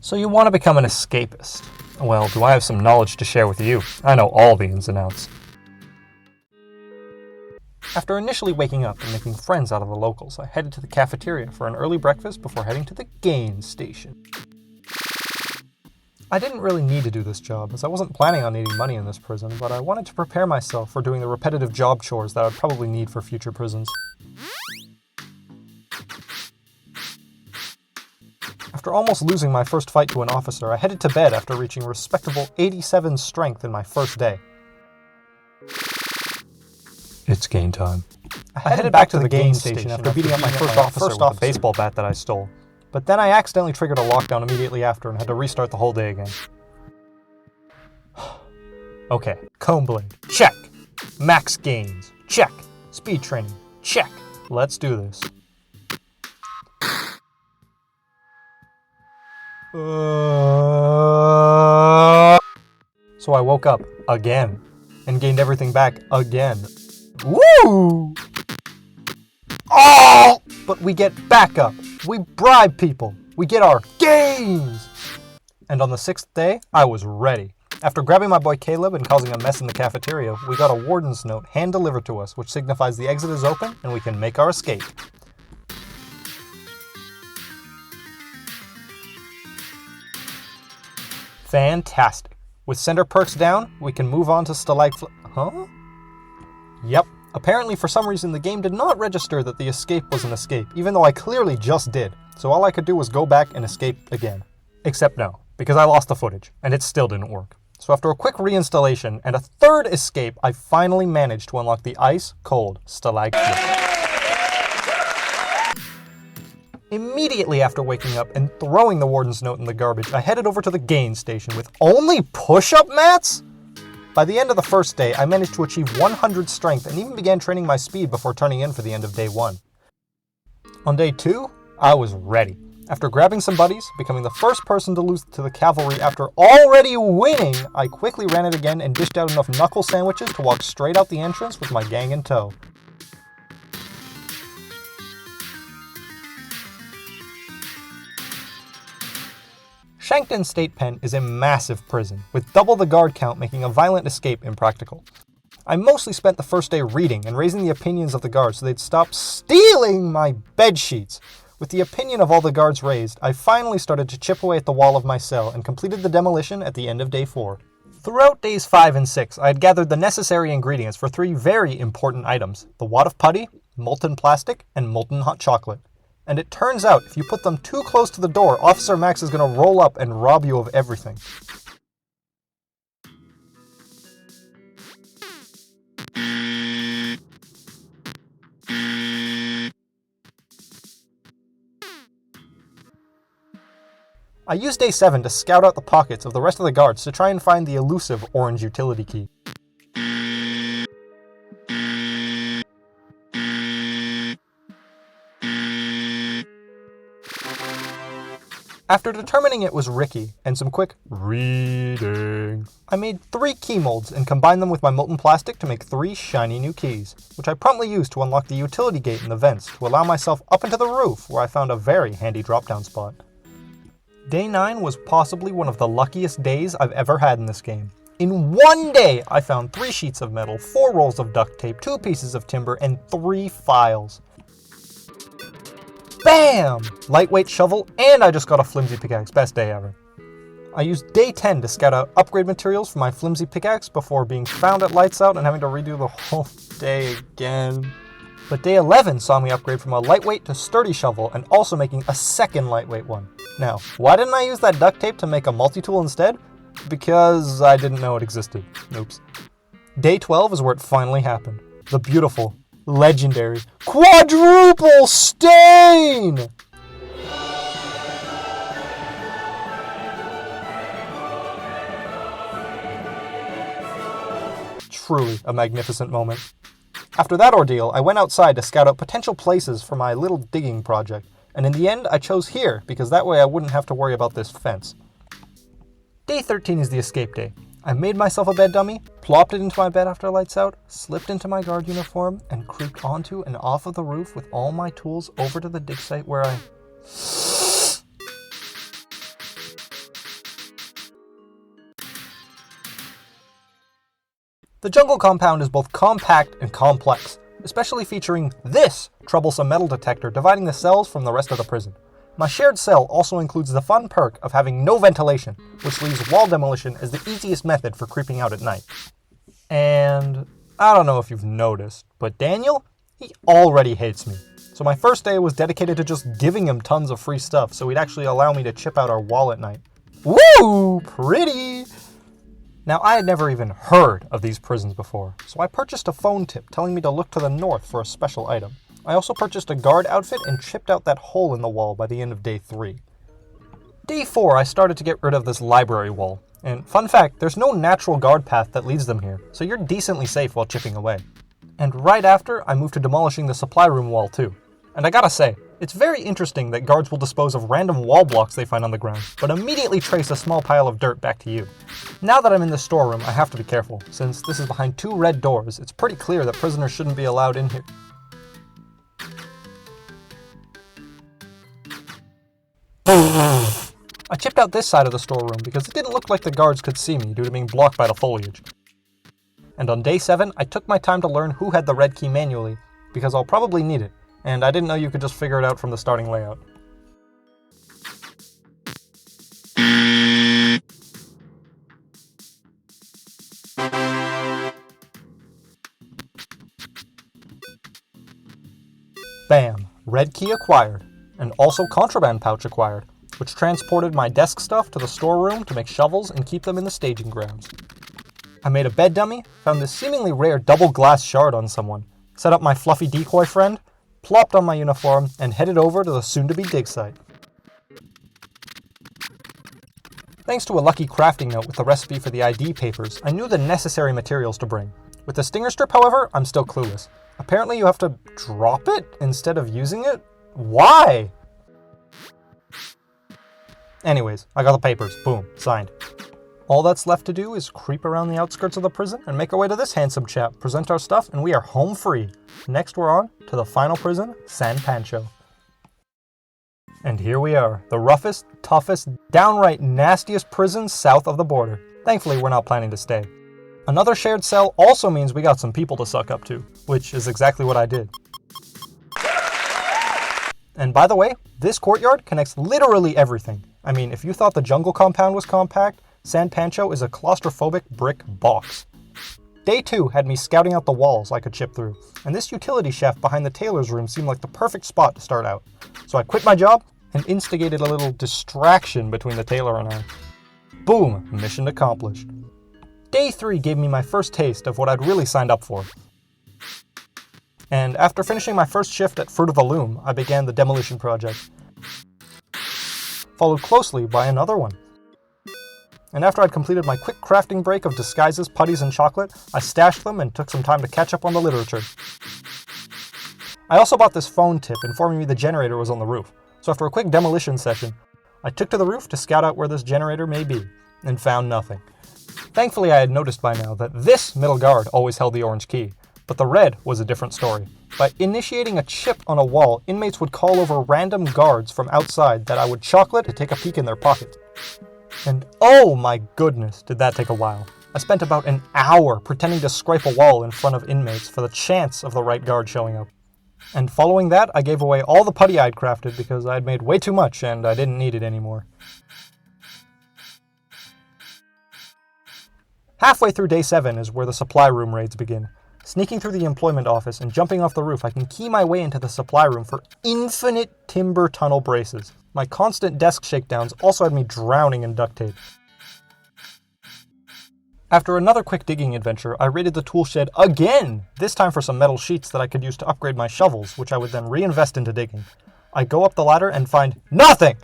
So you want to become an escapist? Well, do I have some knowledge to share with you? I know all the ins and outs. After initially waking up and making friends out of the locals, I headed to the cafeteria for an early breakfast before heading to the gain station. I didn't really need to do this job, as I wasn't planning on needing money in this prison, but I wanted to prepare myself for doing the repetitive job chores that I'd probably need for future prisons. After almost losing my first fight to an officer, I headed to bed after reaching respectable 87 strength in my first day. It's gain time. I headed back to the gain station after beating up my first officer with a baseball bat that I stole. But then I accidentally triggered a lockdown immediately after and had to restart the whole day again. Okay, comb blade, check. Max gains, check. Speed training, check. Let's do this. So I woke up again and gained everything back again. Woo! Oh! But we get back up. We bribe people. We get our gains. And on the 6th day, I was ready. After grabbing my boy Caleb and causing a mess in the cafeteria, we got a warden's note hand-delivered to us, which signifies the exit is open and we can make our escape. Fantastic. With center perks down, we can move on to Huh? Yep. Apparently, for some reason, the game did not register that the escape was an escape, even though I clearly just did. So all I could do was go back and escape again. Except no, because I lost the footage, and it still didn't work. So after a quick reinstallation and a third escape, I finally managed to unlock the ice-cold stalagmite. Immediately after waking up and throwing the warden's note in the garbage, I headed over to the gain station with only push-up mats? By the end of the first day, I managed to achieve 100 strength and even began training my speed before turning in for the end of day 1. On day 2, I was ready. After grabbing some buddies, becoming the first person to lose to the cavalry after already winning, I quickly ran it again and dished out enough knuckle sandwiches to walk straight out the entrance with my gang in tow. Shankton State Pen is a massive prison, with double the guard count making a violent escape impractical. I mostly spent the first day reading and raising the opinions of the guards so they'd stop stealing my bed sheets. With the opinion of all the guards raised, I finally started to chip away at the wall of my cell and completed the demolition at the end of day 4. Throughout days 5 and 6, I had gathered the necessary ingredients for 3 very important items: the wad of putty, molten plastic, and molten hot chocolate. And it turns out, if you put them too close to the door, Officer Max is going to roll up and rob you of everything. I used day 7 to scout out the pockets of the rest of the guards to try and find the elusive orange utility key. After determining it was Ricky and some quick reading, I made 3 key molds and combined them with my molten plastic to make 3 shiny new keys, which I promptly used to unlock the utility gate in the vents to allow myself up into the roof, where I found a very handy drop-down spot. Day 9 was possibly one of the luckiest days I've ever had in this game. In one day, I found 3 sheets of metal, 4 rolls of duct tape, 2 pieces of timber, and 3 files. Bam! Lightweight shovel, and I just got a flimsy pickaxe. Best day ever. I used day 10 to scout out upgrade materials for my flimsy pickaxe before being found at lights out and having to redo the whole day again. But day 11 saw me upgrade from a lightweight to sturdy shovel and also making a second lightweight one. Now, why didn't I use that duct tape to make a multi-tool instead? Because I didn't know it existed. Oops. Day 12 is where it finally happened. The beautiful, legendary quadruple stain! Truly a magnificent moment. After that ordeal, I went outside to scout out potential places for my little digging project, and in the end I chose here because that way I wouldn't have to worry about this fence. Day 13 is the escape day. I made myself a bed dummy, plopped it into my bed after lights out, slipped into my guard uniform, and creeped onto and off of the roof with all my tools over to the dig site where I... The jungle compound is both compact and complex, especially featuring this troublesome metal detector dividing the cells from the rest of the prison. My shared cell also includes the fun perk of having no ventilation, which leaves wall demolition as the easiest method for creeping out at night. And I don't know if you've noticed, but Daniel, he already hates me. So my first day was dedicated to just giving him tons of free stuff so he'd actually allow me to chip out our wall at night. Woo! Pretty! Now, I had never even heard of these prisons before, so I purchased a phone tip telling me to look to the north for a special item. I also purchased a guard outfit and chipped out that hole in the wall by the end of day 3. Day 4, I started to get rid of this library wall. And fun fact, there's no natural guard path that leads them here, so you're decently safe while chipping away. And right after, I moved to demolishing the supply room wall too. And I gotta say, it's very interesting that guards will dispose of random wall blocks they find on the ground, but immediately trace a small pile of dirt back to you. Now that I'm in the storeroom, I have to be careful. Since this is behind 2 red doors, it's pretty clear that prisoners shouldn't be allowed in here. I chipped out this side of the storeroom because it didn't look like the guards could see me due to being blocked by the foliage. And on day 7, I took my time to learn who had the red key manually, because I'll probably need it, and I didn't know you could just figure it out from the starting layout. Bam! Red key acquired, and also contraband pouch acquired, which transported my desk stuff to the storeroom to make shovels and keep them in the staging grounds. I made a bed dummy, found this seemingly rare double glass shard on someone, set up my fluffy decoy friend, plopped on my uniform, and headed over to the soon-to-be dig site. Thanks to a lucky crafting note with the recipe for the ID papers, I knew the necessary materials to bring. With the stinger strip, however, I'm still clueless. Apparently you have to drop it instead of using it? Why? Anyways, I got the papers. Boom. Signed. All that's left to do is creep around the outskirts of the prison and make our way to this handsome chap, present our stuff, and we are home free. Next we're on to the final prison, San Pancho. And here we are, the roughest, toughest, downright nastiest prison south of the border. Thankfully, we're not planning to stay. Another shared cell also means we got some people to suck up to, which is exactly what I did. And by the way, this courtyard connects literally everything. I mean, if you thought the jungle compound was compact, San Pancho is a claustrophobic brick box. Day 2 had me scouting out the walls I could chip through, and this utility shaft behind the tailor's room seemed like the perfect spot to start out. So I quit my job and instigated a little distraction between the tailor and I. Boom, mission accomplished. Day 3 gave me my first taste of what I'd really signed up for. And after finishing my first shift at Fruit of the Loom, I began the demolition project, followed closely by another one. And after I'd completed my quick crafting break of disguises, putties, and chocolate, I stashed them and took some time to catch up on the literature. I also bought this phone tip informing me the generator was on the roof, so after a quick demolition session, I took to the roof to scout out where this generator may be, and found nothing. Thankfully, I had noticed by now that this middle guard always held the orange key, but the red was a different story. By initiating a chip on a wall, inmates would call over random guards from outside that I would chocolate to take a peek in their pocket. And oh my goodness, did that take a while. I spent about an hour pretending to scrape a wall in front of inmates for the chance of the right guard showing up. And following that, I gave away all the putty I'd crafted because I'd made way too much and I didn't need it anymore. Halfway through day 7 is where the supply room raids begin. Sneaking through the employment office and jumping off the roof, I can key my way into the supply room for infinite timber tunnel braces. My constant desk shakedowns also had me drowning in duct tape. After another quick digging adventure, I raided the tool shed again, this time for some metal sheets that I could use to upgrade my shovels, which I would then reinvest into digging. I go up the ladder and find nothing!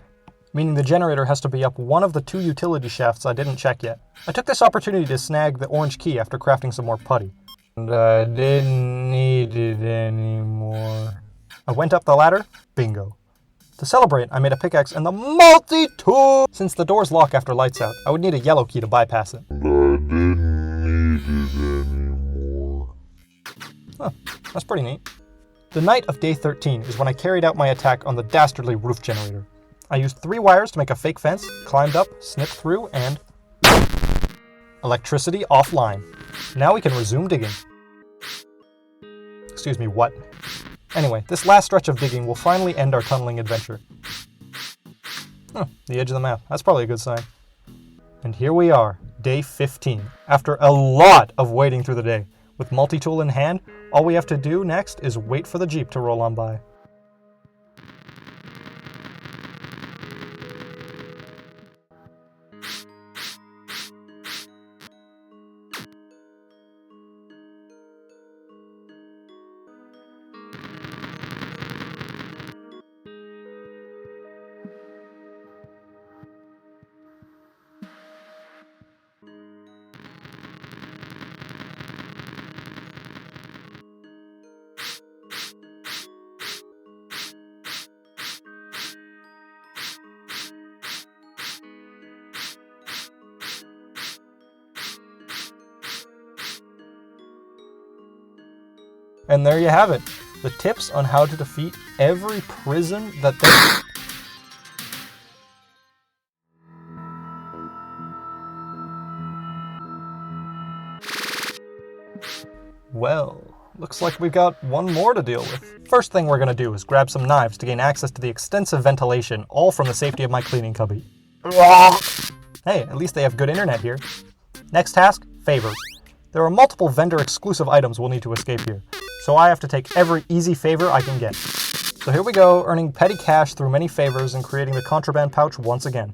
Meaning the generator has to be up one of the 2 utility shafts I didn't check yet. I took this opportunity to snag the orange key after crafting some more putty. And I didn't need it anymore. I went up the ladder, bingo. To celebrate, I made a pickaxe and the multi-tool! Since the doors lock after lights out, I would need a yellow key to bypass it. I didn't need it anymore. Huh, that's pretty neat. The night of day 13 is when I carried out my attack on the dastardly roof generator. I used 3 wires to make a fake fence, climbed up, snipped through, and Electricity offline. Now we can resume digging. Excuse me, what? Anyway, this last stretch of digging will finally end our tunneling adventure. The edge of the map. That's probably a good sign. And here we are, day 15. After a lot of waiting through the day. With multi-tool in hand, all we have to do next is wait for the Jeep to roll on by. And there you have it, the tips on how to defeat every prison that there... Well, looks like we've got one more to deal with. First thing we're going to do is grab some knives to gain access to the extensive ventilation, all from the safety of my cleaning cubby. Hey, at least they have good internet here. Next task, favors. There are multiple vendor-exclusive items we'll need to escape here, so I have to take every easy favor I can get. So here we go, earning petty cash through many favors and creating the contraband pouch once again.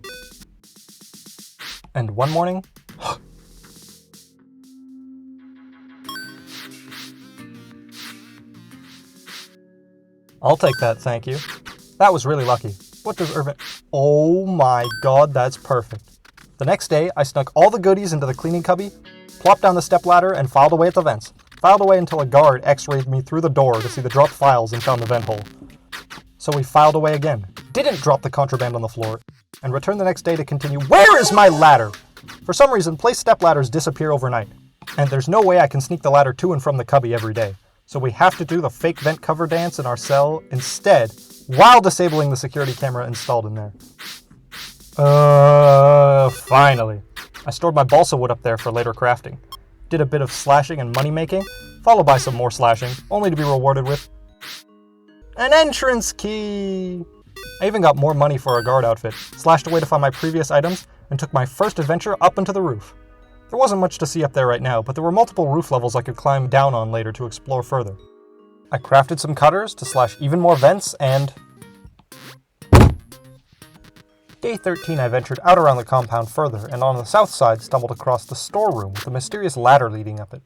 And one morning... I'll take that, thank you. That was really lucky. What does Irvin... Oh my god, that's perfect. The next day, I snuck all the goodies into the cleaning cubby, plopped down the stepladder, and filed away at the vents. Filed away until a guard x-rayed me through the door to see the dropped files and found the vent hole. So we filed away again, didn't drop the contraband on the floor, and returned the next day to continue. Where is my ladder? For some reason, place stepladders disappear overnight, and there's no way I can sneak the ladder to and from the cubby every day. So we have to do the fake vent cover dance in our cell instead, while disabling the security camera installed in there. Finally. I stored my balsa wood up there for later crafting. Did a bit of slashing and money making, followed by some more slashing, only to be rewarded with an entrance key! I even got more money for a guard outfit, slashed away to find my previous items, and took my first adventure up into the roof. There wasn't much to see up there right now, but there were multiple roof levels I could climb down on later to explore further. I crafted some cutters to slash even more vents, and... Day 13 I ventured out around the compound further, and on the south side stumbled across the storeroom with a mysterious ladder leading up it.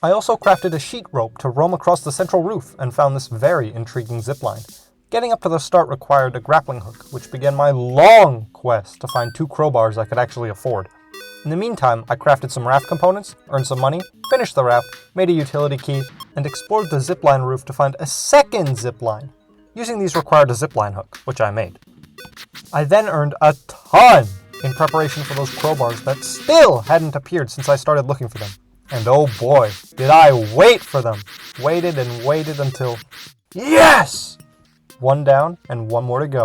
I also crafted a sheet rope to roam across the central roof, and found this very intriguing zipline. Getting up to the start required a grappling hook, which began my long quest to find 2 crowbars I could actually afford. In the meantime, I crafted some raft components, earned some money, finished the raft, made a utility key, and explored the zipline roof to find a second zipline. Using these required a zipline hook, which I made. I then earned a ton in preparation for those crowbars that still hadn't appeared since I started looking for them. And oh boy, did I wait for them! Waited and waited until... Yes! One down and one more to go.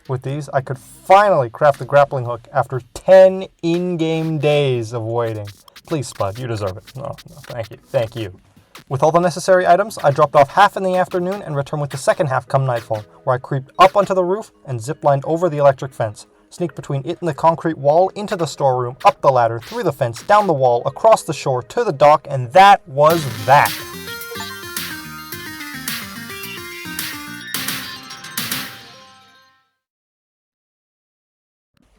With these, I could finally craft the grappling hook after 10 in-game days of waiting. Please, Spud, you deserve it. No, thank you. With all the necessary items, I dropped off half in the afternoon and returned with the second half come nightfall, where I creeped up onto the roof and ziplined over the electric fence, sneaked between it and the concrete wall, into the storeroom, up the ladder, through the fence, down the wall, across the shore, to the dock, and that was that.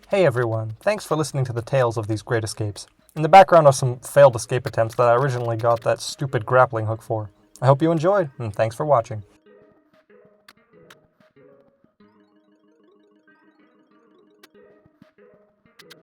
Hey everyone, thanks for listening to the tales of these great escapes. In the background are some failed escape attempts that I originally got that stupid grappling hook for. I hope you enjoyed, and thanks for watching.